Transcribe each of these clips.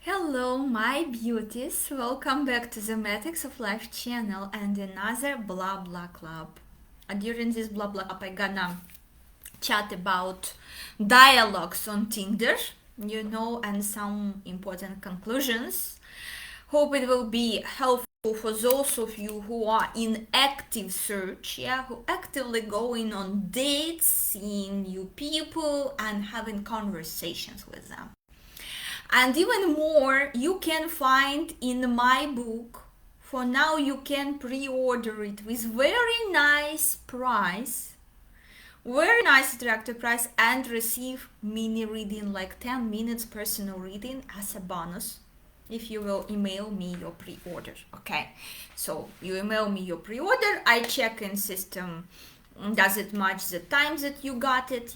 Hello, my beauties. Welcome back to the Matrix of Life channel and another Bla Bla Club. During this Bla Bla Club, I gonna chat about dialogues on Tinder, and some important conclusions. Hope it will be helpful for those of you who are in active search, who actively going on dates, seeing new people, and having conversations with them. And even more, you can find in my book. For now, you can pre-order it with very nice price, very nice attractive price, and receive mini reading, like 10 minutes personal reading as a bonus if you will email me your pre-order. Okay, so you email me your pre-order, I check in system, does it match the time that you got it,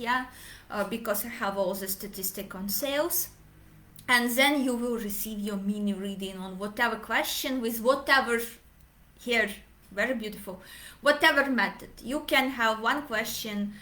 because I have all the statistic on sales. And then you will receive your mini reading on whatever question with whatever, here, very beautiful, whatever method. You can have one question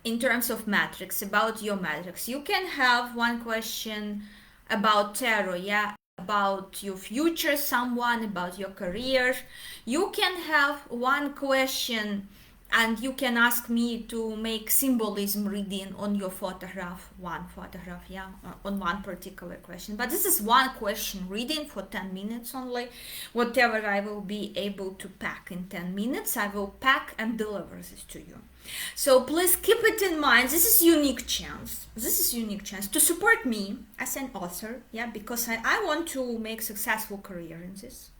in terms of matrix, about your matrix. You can have one question about tarot, about your future someone, about your career. You can have one question and you can ask me to make symbolism reading on your photograph, one photograph, on one particular question. But this is one question reading for 10 minutes only. Whatever I will be able to pack in 10 minutes, I will pack and deliver this to you. So please keep it in mind. This is unique chance. This is unique chance to support me as an author, because I want to make successful career in this.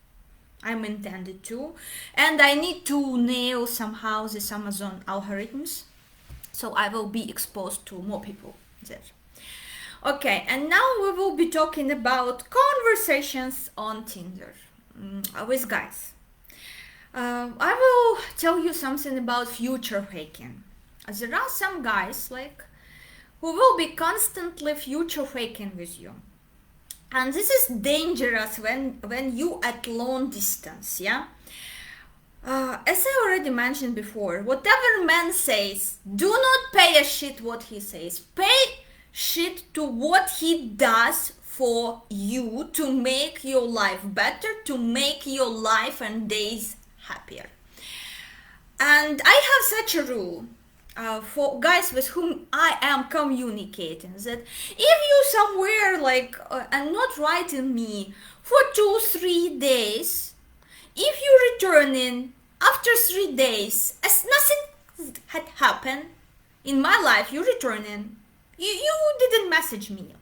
I'm intended to, and I need to nail somehow this Amazon algorithms, so I will be exposed to more people there. Okay, and now we will be talking about conversations on Tinder with guys. I will tell you something about future faking. There are some guys who will be constantly future faking with you. And this is dangerous when you at long distance, As I already mentioned before, whatever man says, do not pay a shit what he says. Pay shit to what he does for you to make your life better, to make your life and days happier. And I have such a rule. For guys with whom I am communicating, that if you somewhere and not writing me for 2-3 days, if you returning after 3 days as nothing had happened in my life, you returning, you didn't message me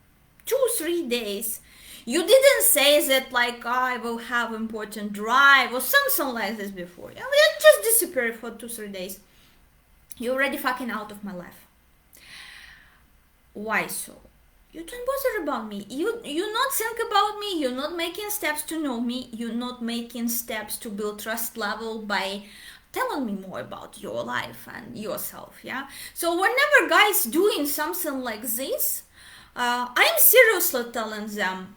2-3 days, you didn't say that I will have important drive or something like this before, you just disappeared for 2-3 days. You're already fucking out of my life. Why so? You don't bother about me. You not think about me. You're not making steps to know me. You're not making steps to build trust level by telling me more about your life and yourself, So whenever guys doing something like this, I'm seriously telling them,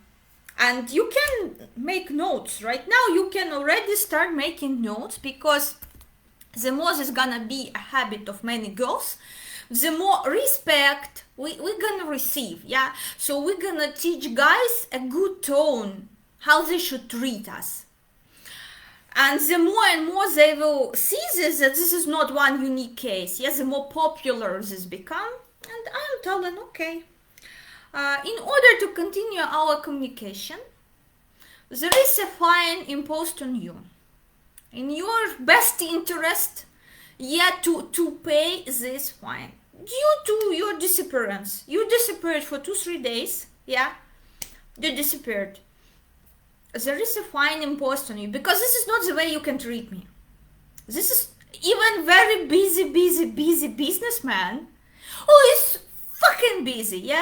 and you can make notes. Right now you can already start making notes, because the more there's gonna be a habit of many girls, the more respect we're gonna receive, So we're gonna teach guys a good tone, how they should treat us. And the more and more they will see this, that this is not one unique case, the more popular this become. And I'm telling, okay, in order to continue our communication, there is a fine imposed on you. In your best interest, to pay this fine. Due to your disappearance. You disappeared for 2-3 days, You disappeared. There is a fine imposed on you, because this is not the way you can treat me. This is even very busy businessman who is fucking busy,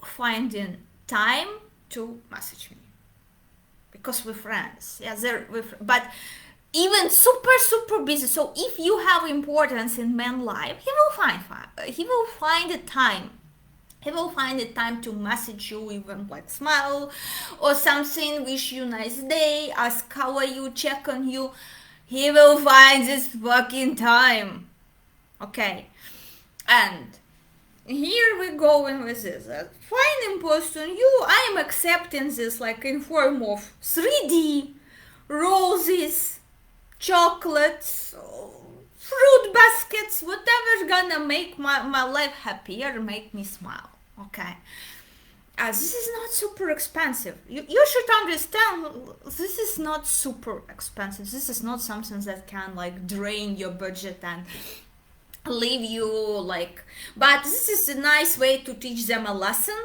finding time to message me. Because we're friends, but even super busy. So if you have importance in man's life, he will find the time. He will find the time to message you, even smile or something, wish you nice day, ask how are you, check on you. He will find this fucking time. Okay. And here we going with this. Fine imposed on you. I am accepting this like in form of 3D, roses, chocolates, fruit baskets, whatever's gonna make my life happier, make me smile. Okay. This is not super expensive. You should understand, this is not super expensive. This is not something that can like drain your budget and leave you like, but this is a nice way to teach them a lesson,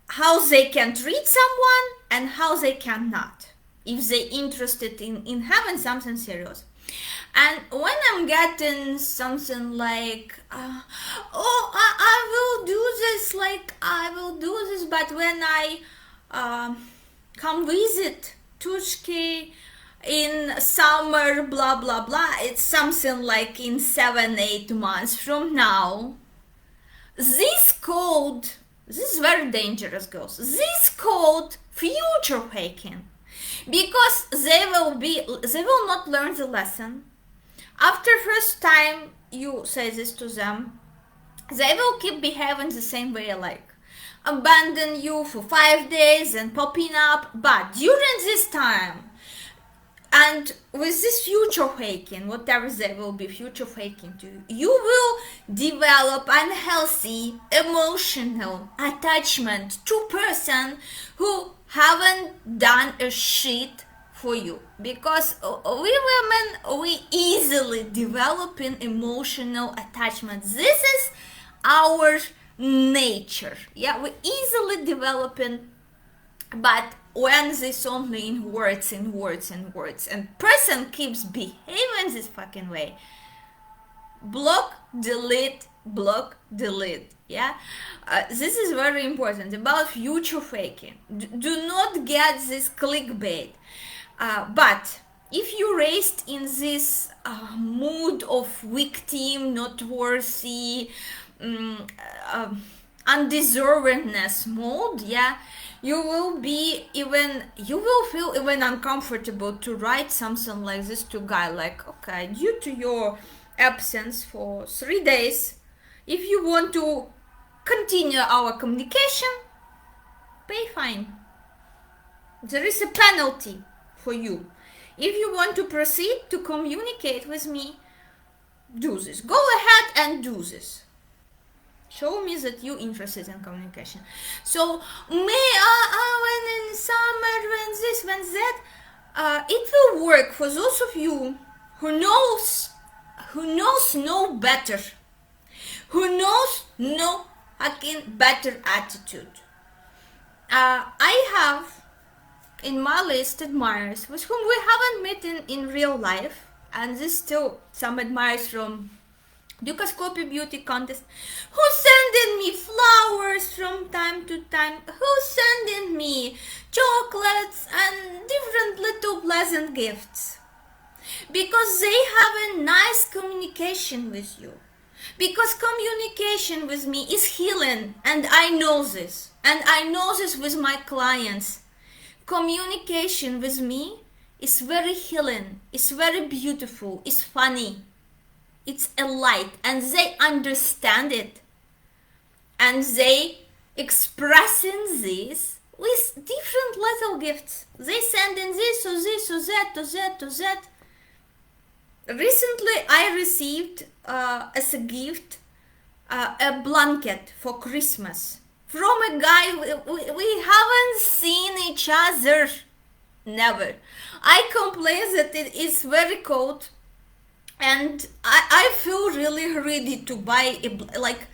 how they can treat someone and how they cannot, if they interested in having something serious. And when I'm getting something like, I will do this, like I will do this, but when I come visit Turkey in summer, blah blah blah, it's something like in 7-8 months from now. This code, this is very dangerous, girls. This code future faking, because they will not learn the lesson. After first time you say this to them, they will keep behaving the same way, like abandon you for 5 days and popping up. But during this time, and with this future faking, whatever they will be future faking to you, you will develop unhealthy emotional attachment to person who haven't done a shit for you. Because we women, we easily develop an emotional attachment. This is our nature. Yeah, we easily developing, but when this only in words and words and words, and person keeps behaving this fucking way, block, delete, block, delete. Yeah, this is very important about future faking. Do not get this clickbait. But if you raised in this mood of victim, not worthy, undeservedness mode, yeah, you will feel even uncomfortable to write something like this to guy, like, okay, due to your absence for 3 days, if you want to continue our communication, pay fine. There is a penalty for you. If you want to proceed to communicate with me, do this. Go ahead and do this. Show me that you're interested in communication. So, when in summer, when this, when that, it will work for those of you who knows no better, who knows no fucking better attitude. I have in my list admirers with whom we haven't met in real life, and this still some admirers from Dukascopy beauty contest, who sending me flowers from time to time, who sending me chocolates and different little pleasant gifts, because they have a nice communication with you, because communication with me is healing, and I know this, and I know this with my clients. Communication with me is very healing, it's very beautiful, it's funny, it's a light, and they understand it, and they expressing this with different little gifts. They send in this or this or that or that or that. Recently I received as a gift a blanket for Christmas from a guy we haven't seen each other, never. I complain that it is very cold, and I feel really ready to buy like,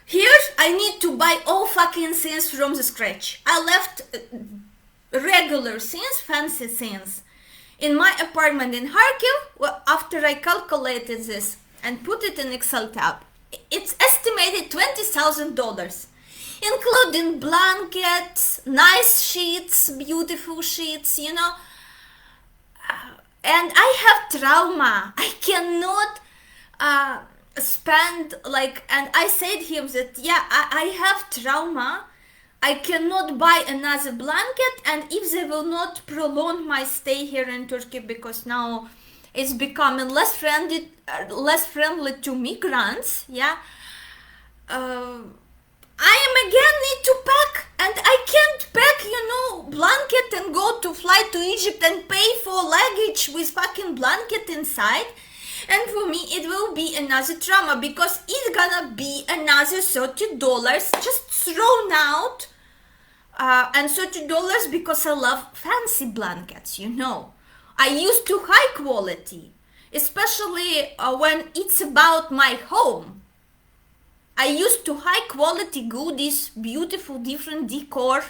here I need to buy all fucking things from the scratch. I left regular things, fancy things in my apartment in Kharkiv. After I calculated this and put it in Excel tab, it's estimated $20,000, including blankets, nice sheets, beautiful sheets, you know. And I have trauma. I cannot spend like, and I said him that, yeah, I have trauma. I cannot buy another blanket, and if they will not prolong my stay here in Turkey, because now it's becoming less friendly to migrants, yeah, uh, I am again need to pack, and I can't pack, blanket and go to fly to Egypt and pay for luggage with fucking blanket inside. And for me, it will be another trauma because it's gonna be another $30 just thrown out. And $30 because I love fancy blankets, I used to high quality, especially when it's about my home. I used to high quality goodies, beautiful different decor.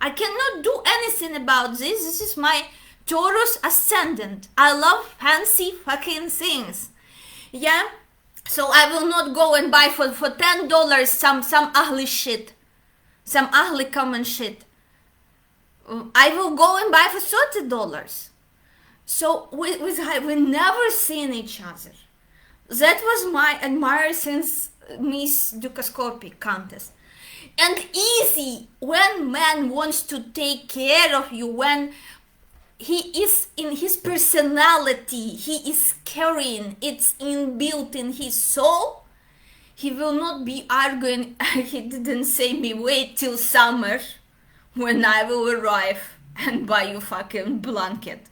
I cannot do anything about this. This is my Taurus ascendant. I love fancy fucking things. Yeah? So I will not go and buy for $10 some ugly shit. Some ugly common shit. I will go and buy for $30. So we never seen each other. That was my admirer since Miss Dukascopic contest. And easy when man wants to take care of you, when he is in his personality, he is carrying, it's inbuilt in his soul. He will not be arguing. He didn't say me wait till summer when I will arrive and buy you fucking blanket.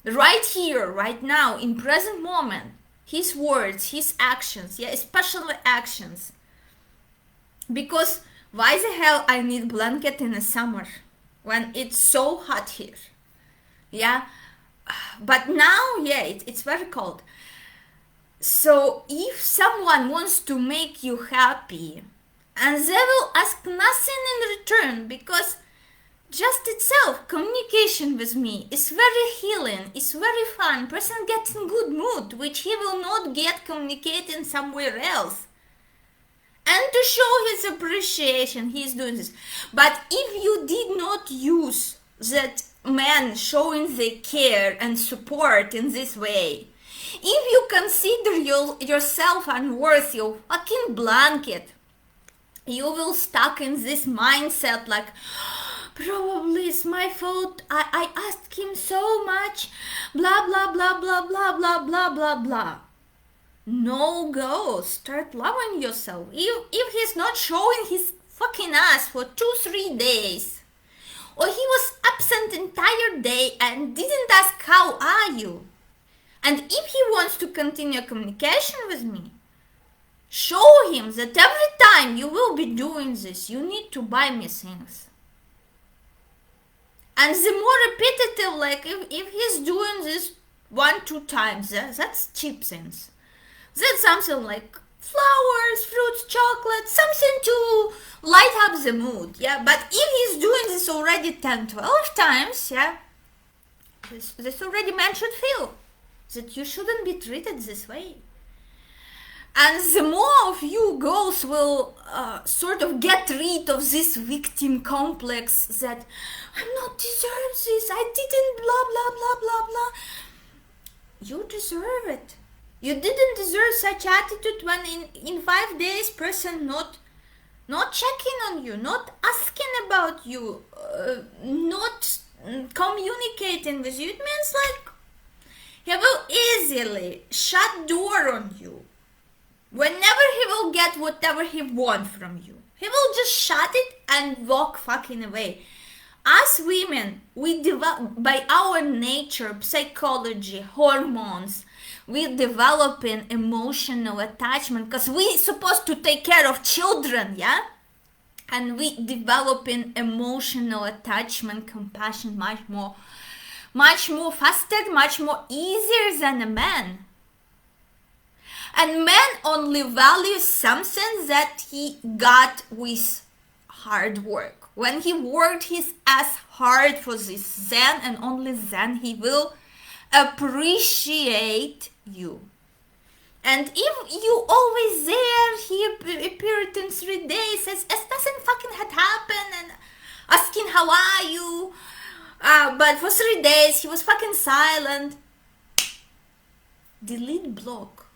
Right here, right now, in present moment, his words, his actions, especially actions. Because why the hell I need blanket in the summer when it's so hot here? Yeah, but now, it's very cold. So if someone wants to make you happy, and they will ask nothing in return, because just itself, communication with me is very healing, it's very fun, person gets in good mood, which he will not get communicating somewhere else. And to show his appreciation, he is doing this. But if you did not use that man showing the care and support in this way, if you consider yourself unworthy of fucking blanket, you will stuck in this mindset like, probably it's my fault, I asked him so much, blah blah blah blah blah blah blah blah blah. No go, start loving yourself. If he's not showing his fucking ass for 2-3 days, or he was absent entire day and didn't ask how are you, and if he wants to continue communication with me, show him that every time you will be doing this, you need to buy me things. And the more repetitive, like if he's doing this 1-2 times, that's cheap things. That's something like flowers, fruits, chocolate, something to light up the mood, But if he's doing this already 10-12 times, this already man should feel that you shouldn't be treated this way. And the more of you girls will sort of get rid of this victim complex that I'm not deserve this, I didn't blah blah blah blah blah. You deserve it. You didn't deserve such attitude when in 5 days person not checking on you, not asking about you, not communicating with you. It means like he will easily shut door on you. Whenever he will get whatever he wants from you, he will just shut it and walk fucking away. As women, we develop, by our nature, psychology, hormones, we develop an emotional attachment because we supposed to take care of children, and we develop an emotional attachment, compassion much more faster, much more easier than a man. And man only values something that he got with hard work. When he worked his ass hard for this, then and only then he will appreciate you. And if you always there, he appeared in 3 days as nothing fucking had happened and asking how are you, but for 3 days he was fucking silent. Delete, block,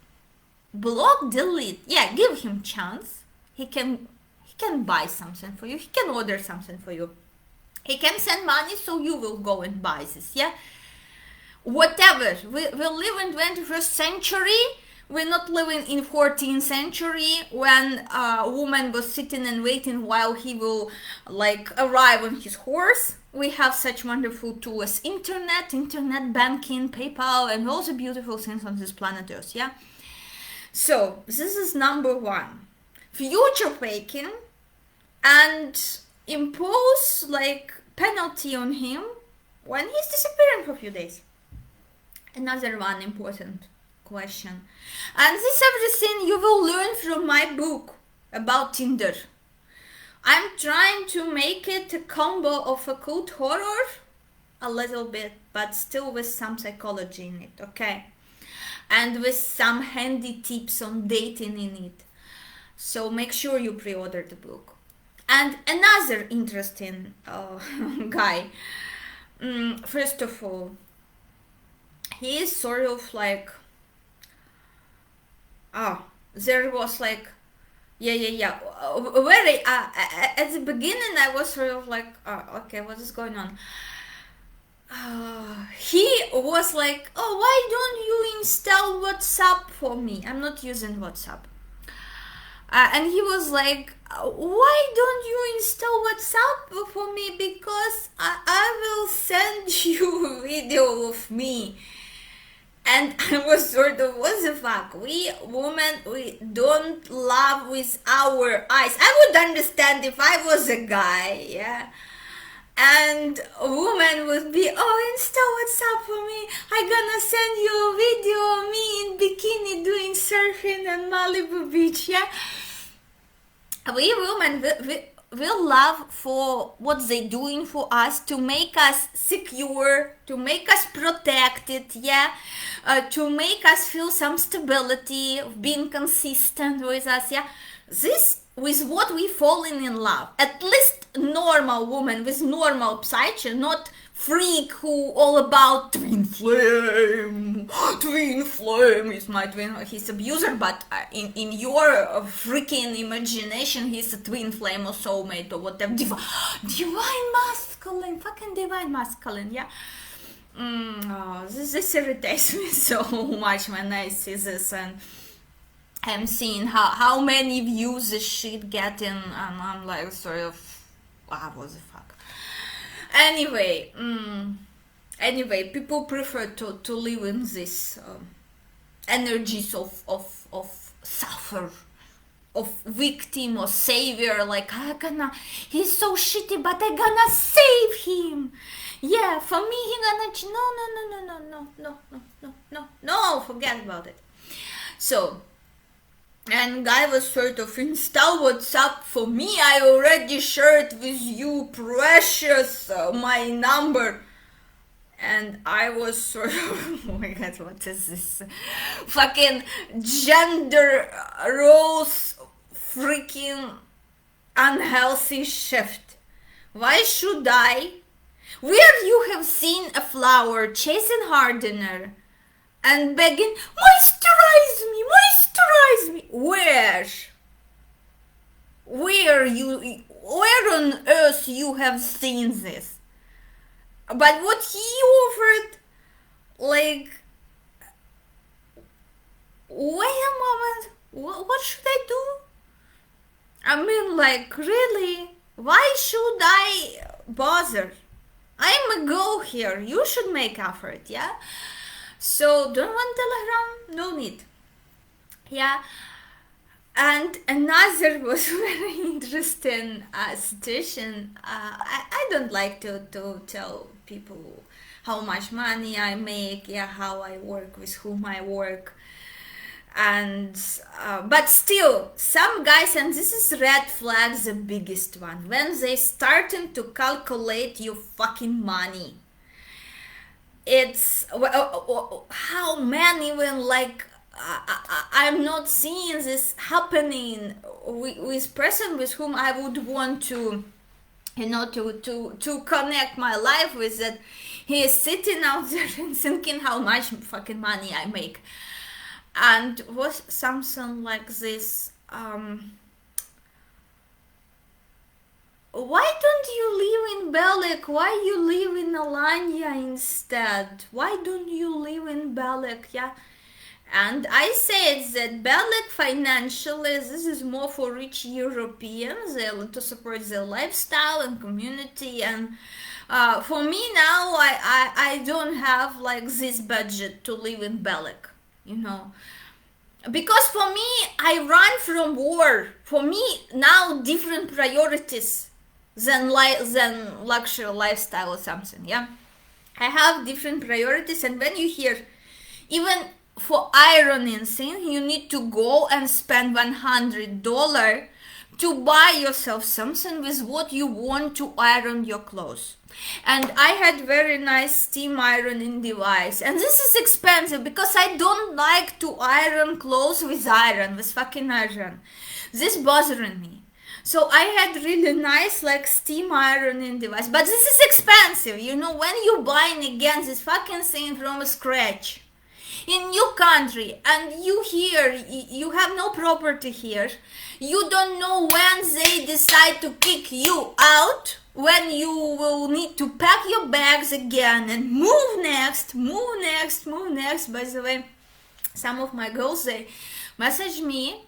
delete. Give him chance. He can buy something for you. He can order something for you. He can send money so you will go and buy this. Whatever. We live in 21st century. We're not living in 14th century when a woman was sitting and waiting while he will like arrive on his horse. We have such wonderful tools as internet banking, PayPal, and all the beautiful things on this planet Earth, yeah? So, this is number one. Future faking and impose like penalty on him when he's disappearing for a few days. Another one important question. And this everything you will learn from my book about Tinder. I'm trying to make it a combo of occult horror, a little bit, but still with some psychology in it, okay? And with some handy tips on dating in it. So make sure you pre-order the book. And another interesting guy. First of all, he is sort of like, there was like, very, at the beginning I was sort of like, okay, what is going on? He was like, why don't you install WhatsApp for me? I'm not using WhatsApp. And he was like, why don't you install WhatsApp for me? Because I will send you a video of me. And I was sort of, what the fuck? We women, we don't love with our eyes. I would understand if I was a guy, yeah? And a woman would be, install WhatsApp for me. I'm gonna send you a video of me in bikini doing surfing on Malibu Beach, yeah? We women, we love for what they doing for us, to make us secure, to make us protected, yeah? To make us feel some stability, of being consistent with us, yeah? This with what we falling in love. At least normal woman with normal psyche, not freak who all about twin flame is my twin, he's abuser, but in your freaking imagination he's a twin flame or soulmate or whatever, divine masculine, fucking divine masculine, yeah. This irritates me so much when I see this, and I'm seeing how many views this shit getting, and I'm like sort of, what the fuck. Anyway, people prefer to live in this energies of suffer, of victim or savior, like he's so shitty, but I gonna save him. Yeah, for me he gonna no, forget about it. So, and guy was sort of, install WhatsApp for me, I already shared with you, precious, my number. And I was sort of, oh my god, what is this? Fucking gender roles, freaking unhealthy shift. Why should I? Where you have seen a flower chasing hardener and begging, moisturize me. Where on earth you have seen this? But what he offered, like, wait a moment, what should I do? I mean, like, really? Why should I bother? I'm a girl here, you should make effort, yeah? So, don't want Telegram? No need. Yeah. And another was very interesting situation. I don't like to tell people how much money I make, yeah, how I work, with whom I work. And but still, some guys, and this is red flag, the biggest one, when they starting to calculate your fucking money. It's how many when, like, I'm not seeing this happening with person with whom I would want to, to connect my life with, that he is sitting out there and thinking how much fucking money I make. And was something like this, why don't you live in Belek? Why you live in Alanya instead? Why don't you live in Belek? Yeah. And I said that Belek financially, this is more for rich Europeans to support their lifestyle and community. And for me now, I don't have like this budget to live in Belek, you know. Because for me, I run from war. For me now, different priorities than luxury lifestyle or something. Yeah, I have different priorities, and when you hear, even for ironing thing, you need to go and spend $100 to buy yourself something with what you want to iron your clothes. And I had very nice steam ironing device, and this is expensive because I don't like to iron clothes with fucking iron. This bothering me. So I had really nice like steam ironing device, but this is expensive, you know, when you buying again this fucking thing from scratch in new country, and you have no property here, you don't know when they decide to kick you out, when you will need to pack your bags again and move next. By the way, some of my girls, they message me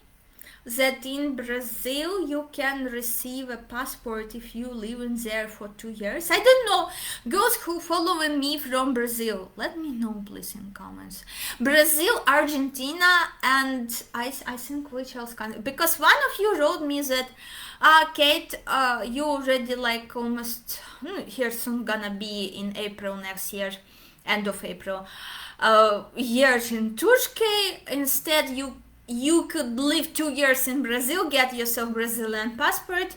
that in Brazil you can receive a passport if you live in there for 2 years. I don't know, girls who following me from Brazil, let me know please in comments. Brazil, Argentina, and I think which else country, because one of you wrote me that Kate, you already like almost here soon gonna be in April next year, end of April, years in Turkey. Instead you could live 2 years in Brazil, get yourself Brazilian passport,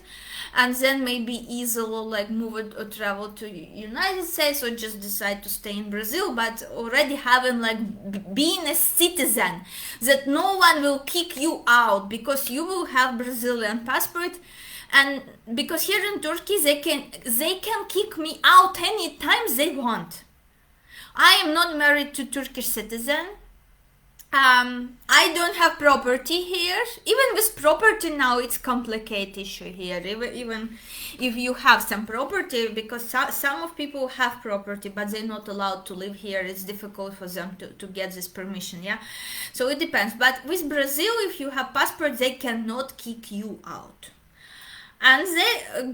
and then maybe easily like move it or travel to United States, or just decide to stay in Brazil, but already having like being a citizen, that no one will kick you out because you will have Brazilian passport. And because here in Turkey they can kick me out anytime they want. I am not married to Turkish citizen. I don't have property here. Even with property now, it's complicated issue here. Even if you have some property, because some of people have property, but they're not allowed to live here. It's difficult for them to get this permission. Yeah, so it depends. But with Brazil, if you have passport, they cannot kick you out. And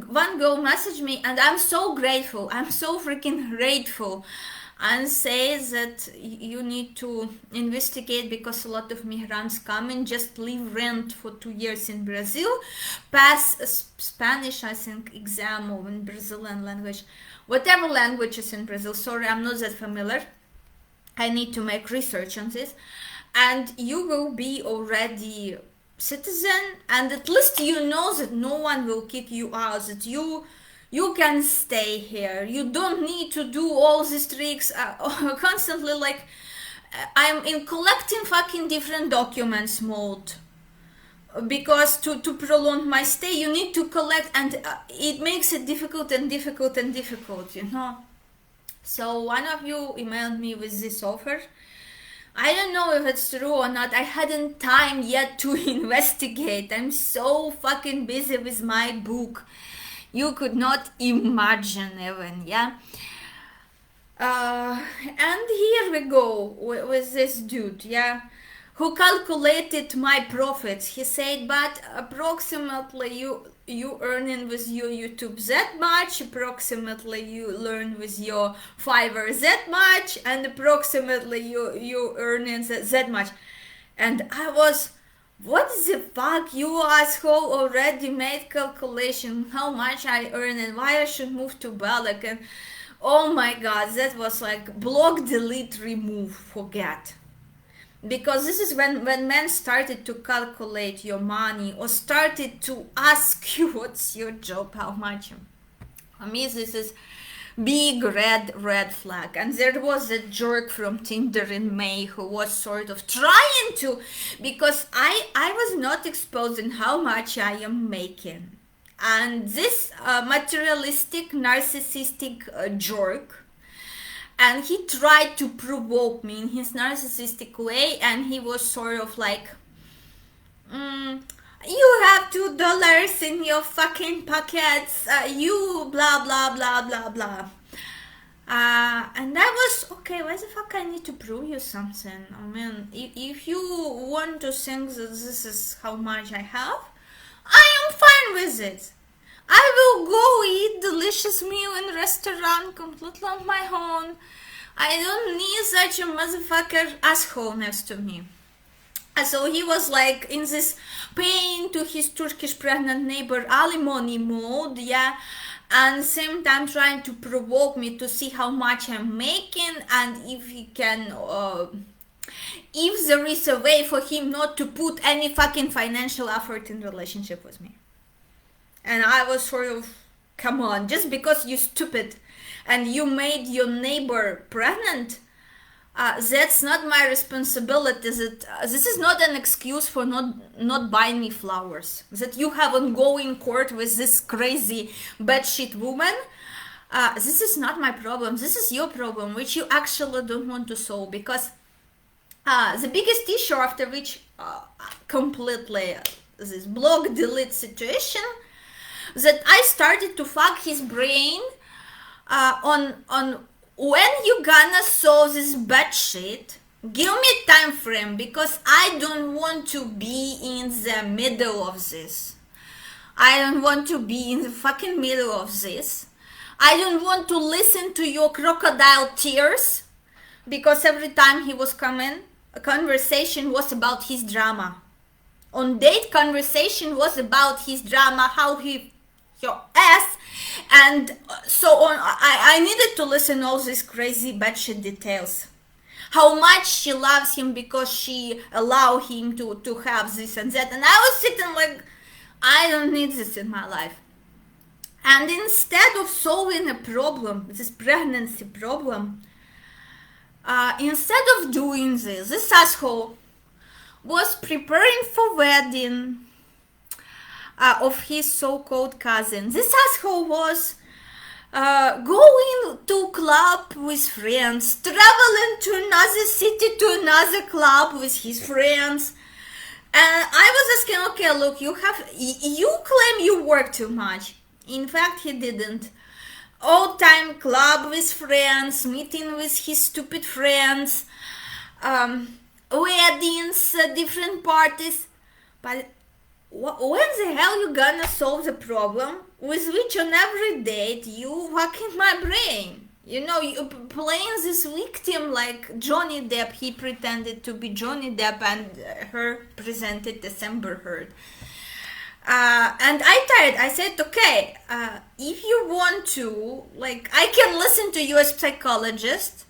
one girl messaged me, and I'm so grateful. I'm so freaking grateful. And says that you need to investigate because a lot of migrants come and just leave rent for 2 years in Brazil, pass a Spanish, I think, exam, or in Brazilian language, whatever language is in Brazil. Sorry, I'm not that familiar. I need to make research on this. And you will be already citizen, and at least you know that no one will kick you out, that you can stay here. You don't need to do all these tricks constantly, like I'm in collecting fucking different documents mode, because to prolong my stay you need to collect, and it makes it difficult, you know. So one of you emailed me with this offer. I don't know if it's true or not. I hadn't time yet to investigate. I'm so fucking busy with my book. You could not imagine even, yeah. And here we go with this dude, yeah, who calculated my profits. He said, but approximately you earning with your YouTube that much, approximately you learn with your Fiverr that much, and approximately you earning that much. And I was, what the fuck, you asshole already made calculation how much I earn and why I should move to Balak. And oh my god, that was like block, delete, remove, forget. Because this is when men started to calculate your money, or started to ask you what's your job, how much. For me, this is big red flag. And there was a jerk from Tinder in May who was sort of trying to, because I was not exposing how much I am making. And this materialistic, narcissistic jerk, and he tried to provoke me in his narcissistic way, and he was sort of like, you have $2 in your fucking pockets, you blah blah blah blah blah. And I was okay, why the fuck I need to prove you something? I mean, if you want to think that this is how much I have, I am fine with it. I will go eat delicious meal in restaurant completely on my own. I don't need such a motherfucker asshole next to me. So he was like in this paying to his Turkish pregnant neighbor alimony mode, yeah, and same time trying to provoke me to see how much I'm making and if he can, if there is a way for him not to put any fucking financial effort in relationship with me. And I was sort of, come on, just because you stupid and you made your neighbor pregnant, that's not my responsibility. This is not an excuse for not buying me flowers. That you have ongoing court with this crazy batshit woman. This is not my problem. This is your problem, which you actually don't want to solve. Because the biggest issue after which completely this blog delete situation, that I started to fuck his brain on when you gonna solve this bad shit. Give me a time frame, because I don't want to be in the middle of this. I don't want to be in the fucking middle of this. I don't want to listen to your crocodile tears, because every time he was coming, a conversation was about his drama. On date, conversation was about his drama, how he your ass, and so on. I needed to listen all these crazy batshit details. How much she loves him because she allowed him to have this and that. And I was sitting like, I don't need this in my life. And instead of solving a problem, this pregnancy problem, instead of doing this asshole was preparing for wedding of his so-called cousin. This asshole was going to club with friends, traveling to another city to another club with his friends. And I was asking, okay, look, you claim you work too much. In fact, he didn't. All-time club with friends, meeting with his stupid friends, weddings, different parties. But when the hell you gonna solve the problem with which on every date you fucking my brain? You know, you playing this victim like Johnny Depp. He pretended to be Johnny Depp and her presented as Amber Heard. And I tired. I said, okay, if you want to, like, I can listen to you as psychologist.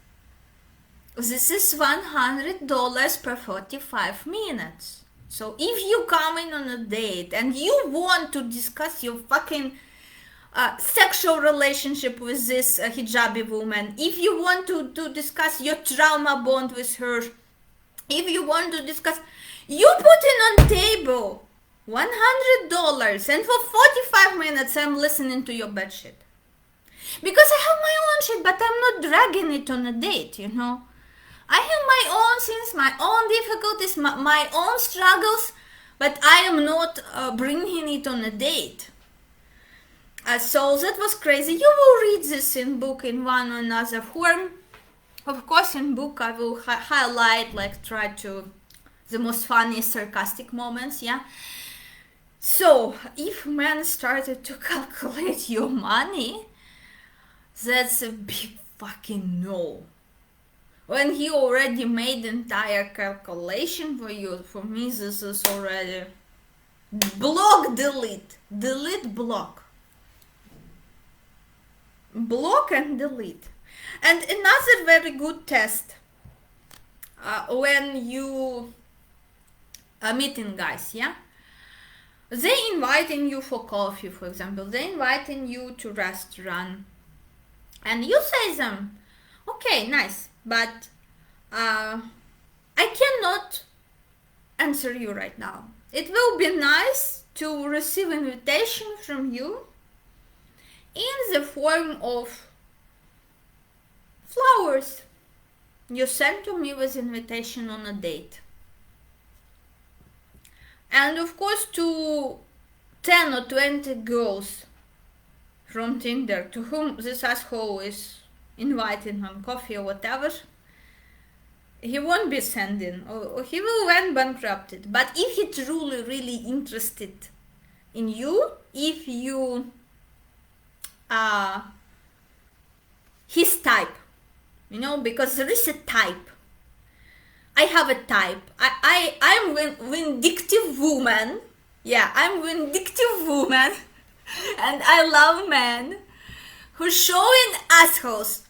This is $100 per 45 minutes. So if you come in on a date and you want to discuss your fucking sexual relationship with this hijabi woman, if you want to discuss your trauma bond with her, if you want to discuss, you put it on table $100, and for 45 minutes I'm listening to your bad shit. Because I have my own shit, but I'm not dragging it on a date, you know. I have my own things, my own difficulties, my own struggles, but I am not bringing it on a date. So that was crazy. You will read this in book in one or another form. Of course, in book I will highlight, like, try to the most funny sarcastic moments, yeah. So if man started to calculate your money, that's a big fucking no. When he already made entire calculation for you, for me this is already block, delete, block. Block and delete. And another very good test, when you are meeting guys, yeah? They inviting you for coffee, for example. They inviting you to restaurant. And you say them, okay, nice. But I cannot answer you right now. It will be nice to receive invitation from you in the form of flowers. You send to me with invitation on a date. And of course to 10 or 20 girls from Tinder to whom this asshole is inviting on coffee or whatever, he won't be sending, or he will went bankrupted. But if he truly really interested in you, if you his type, you know, because there is a type. I have a type. I'm vindictive woman. Yeah, I'm vindictive woman. And I love men who showing assholes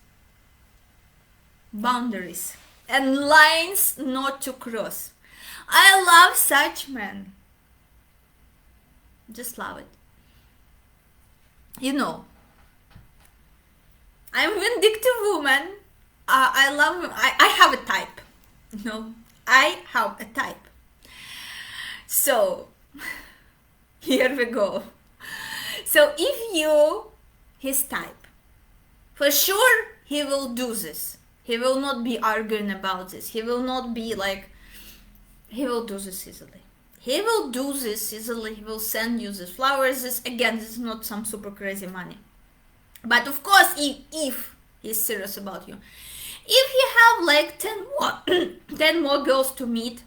boundaries and lines not to cross. I love such men. Just love it. You know, I'm a vindictive woman. I love him. I have a type. No, I have a type. So, here we go. So, if you, his type, for sure he will do this. He will not be arguing about this. He will not be like, he will do this easily. He will do this easily. He will send you the flowers. This is not some super crazy money. But of course, if he's serious about you, if you have like 10 more girls to meet,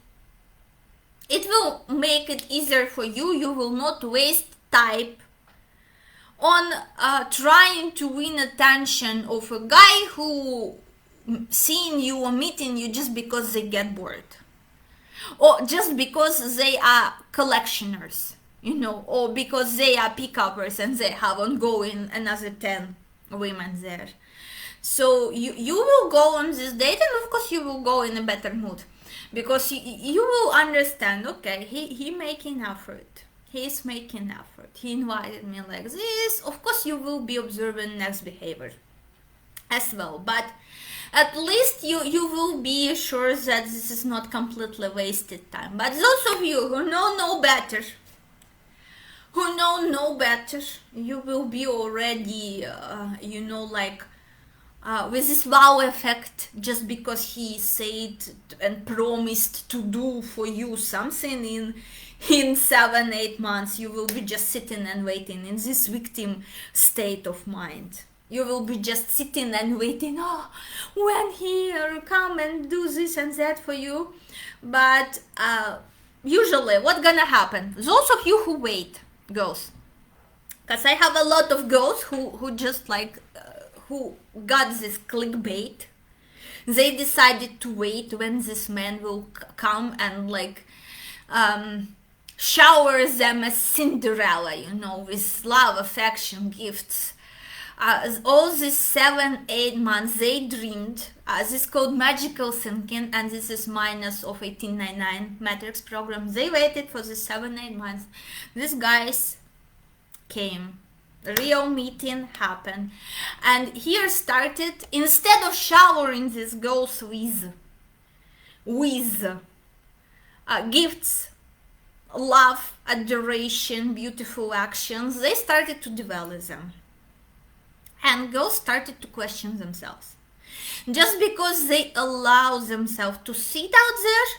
it will make it easier for you. You will not waste time on trying to win attention of a guy who seeing you or meeting you just because they get bored, or just because they are collectioners, you know, or because they are pick-uppers and they have ongoing another 10 women there. So you will go on this date, and of course you will go in a better mood, because you will understand, okay, he making effort. He's making effort. He invited me like this. Of course you will be observing next behavior as well, but at least you will be sure that this is not completely wasted time. But those of you who know better, you will be already, you know, like with this wow effect, just because he said and promised to do for you something in 7-8 months. You will be just sitting and waiting in this victim state of mind. You will be just sitting and waiting, oh, when he come and do this and that for you. But usually what's gonna happen, those of you who wait, girls, because I have a lot of girls who just like who got this clickbait. They decided to wait when this man will come and like shower them as Cinderella, you know, with love, affection, gifts. All these 7-8 months they dreamed. This is called magical thinking, and this is minus of 1899 matrix program. They waited for the 7-8 months. These guys came. The real meeting happened, and here started, instead of showering these girls with gifts, love, adoration, beautiful actions, they started to develop them. And girls started to question themselves. Just because they allow themselves to sit out there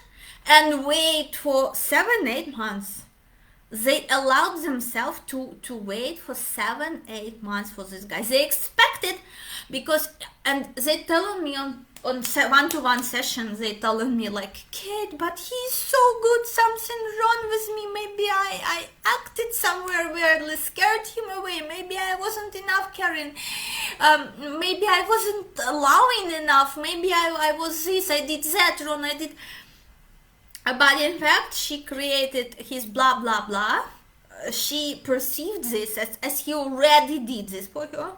and wait for 7-8 months, they allowed themselves to wait for 7-8 months for this guy. They expected, because, and they telling me on one-to-one sessions, they telling me like, Kate, but he's so good, something wrong with me, maybe I acted somewhere weirdly, scared him away, maybe I wasn't enough caring, maybe I wasn't allowing enough, maybe I was this, I did that wrong, I did. But in fact, she created his blah blah blah. She perceived this as he already did this for her.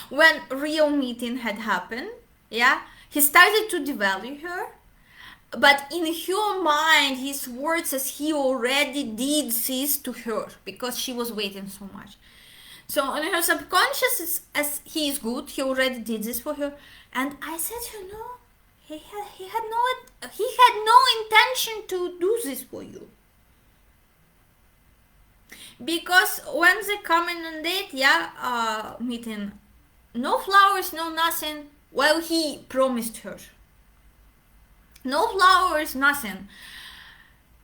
When real meeting had happened, yeah, he started to devalue her. But in her mind, his words as he already did this to her, because she was waiting so much. So in her subconscious, it's, as he is good, he already did this for her. And I said, you know, he had no intention to do this for you. Because when they come in on date, meeting, no flowers, no nothing. Well, he promised her. No flowers, nothing.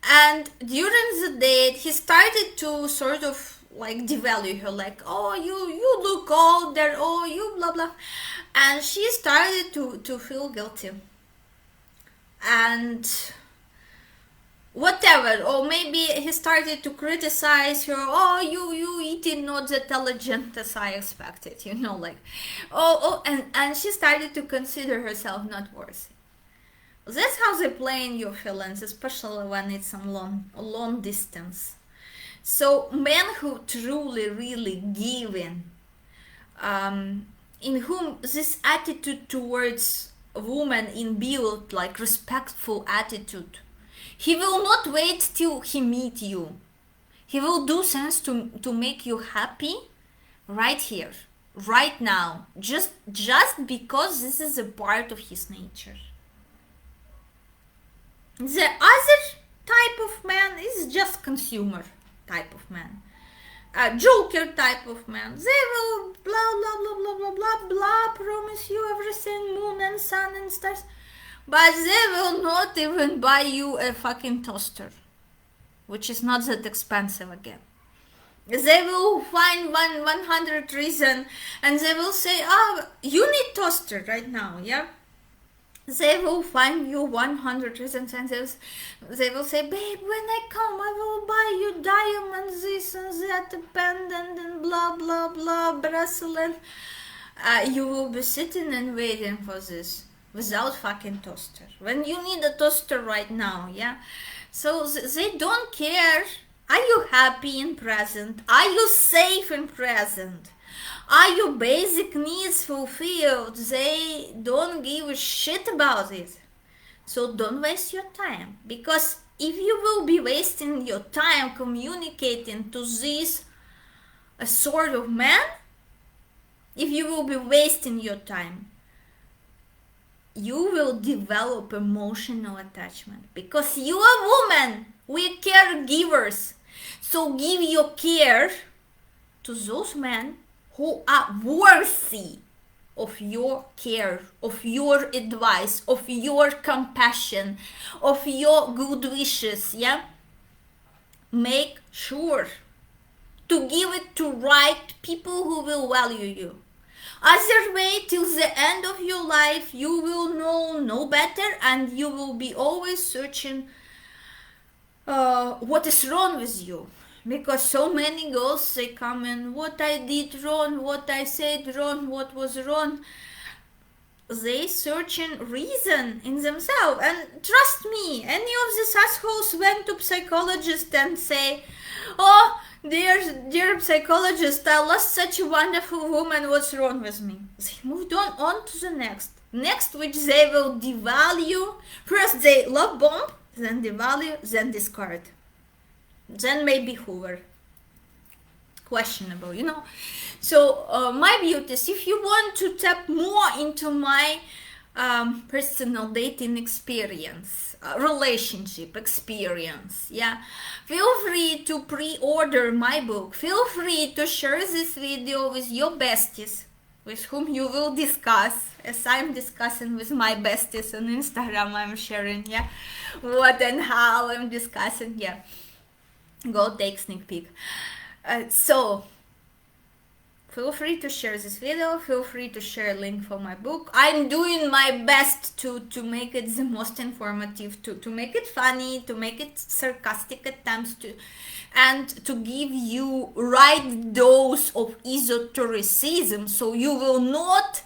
And during the date, he started to sort of like devalue her, like, oh, you look older, oh, you blah blah. And she started to feel guilty. And whatever, or maybe he started to criticize her, oh, you eating not the intelligent as I expected, like, and she started to consider herself not worthy. That's how they play in your feelings, especially when it's on long distance. So men who truly really give in whom this attitude towards a woman imbued, like respectful attitude, he will not wait till he meet you. He will do things to make you happy right here, right now, just because this is a part of his nature. The other type of man is just consumer type of man. A joker type of man. They will blah blah blah blah blah blah blah promise you everything, moon and sun and stars, but they will not even buy you a fucking toaster, which is not that expensive again. They will find 100 reason and they will say, oh, you need toaster right now, yeah? They will find you 100 reasons and they will say, babe, when I come, I will buy you diamonds, this and that, a pendant and blah, blah, blah, bracelet. You will be sitting and waiting for this without fucking toaster. When you need a toaster right now, yeah? So they don't care. Are you happy in present? Are you safe in present? Are your basic needs fulfilled? They don't give a shit about it. So don't waste your time. Because if you will be wasting your time communicating to this sort of man, if you will be wasting your time, you will develop emotional attachment. Because you are woman, we caregivers. So give your care to those men who are worthy of your care, of your advice, of your compassion, of your good wishes, yeah? Make sure to give it to right people who will value you. Other way, till the end of your life, you will know no better and you will be always searching what is wrong with you. Because so many girls, they come in, what I did wrong, what I said wrong, what was wrong. They searching reason in themselves. And trust me, any of these assholes went to psychologist and say, oh, dear psychologist, I lost such a wonderful woman, what's wrong with me? They moved on to the next, which they will devalue. First they love bomb, then devalue, then discard. Then maybe Hoover. Questionable, So my beauties, if you want to tap more into my personal dating experience, relationship experience, yeah, feel free to pre-order my book. Feel free to share this video with your besties, with whom you will discuss, as I'm discussing with my besties on Instagram. I'm sharing, yeah, what and how I'm discussing, yeah. Go take sneak peek. So feel free to share this video, feel free to share a link for my book. I'm doing my best to make it the most informative, to make it funny, to make it sarcastic at times, and to give you right dose of esotericism, so you will not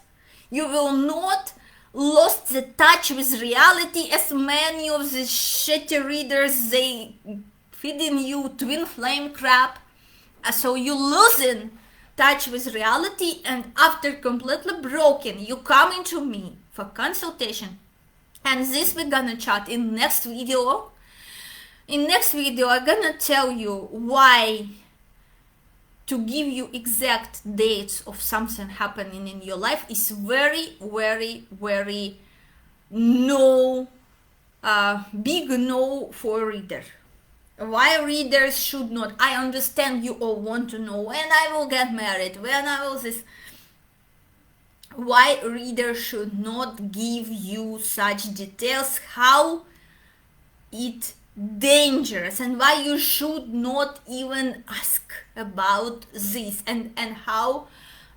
lost the touch with reality, as many of the shitty readers, they feeding you twin flame crap, so you losing touch with reality, and after completely broken, you come into me for consultation. And this we're gonna chat in next video. In next video, I'm gonna tell you why, to give you exact dates of something happening in your life is very, very, very big no for reader. Why readers should not, I understand you all want to know when I will get married, when I will this. Why readers should not give you such details, how it dangerous, and why you should not even ask about this, and how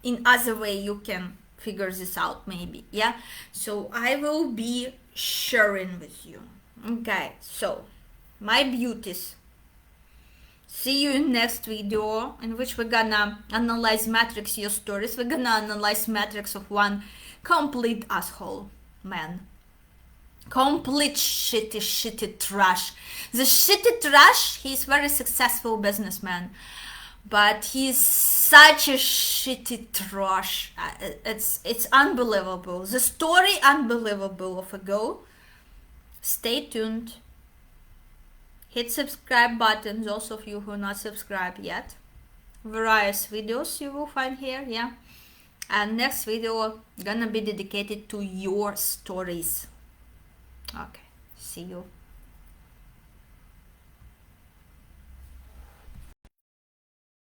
in other way you can figure this out, maybe. Yeah, so I will be sharing with you. Okay, so my beauties, see you in next video, in which we're gonna analyze matrix your stories. We're gonna analyze matrix of one complete asshole man. Complete shitty trash. The shitty trash, he's very successful businessman, but he's such a shitty trash. It's unbelievable. The story unbelievable of a go. Stay tuned. Hit subscribe button, those of you who are not subscribed yet. Various videos you will find here, yeah. And next video gonna be dedicated to your stories. Okay, see you.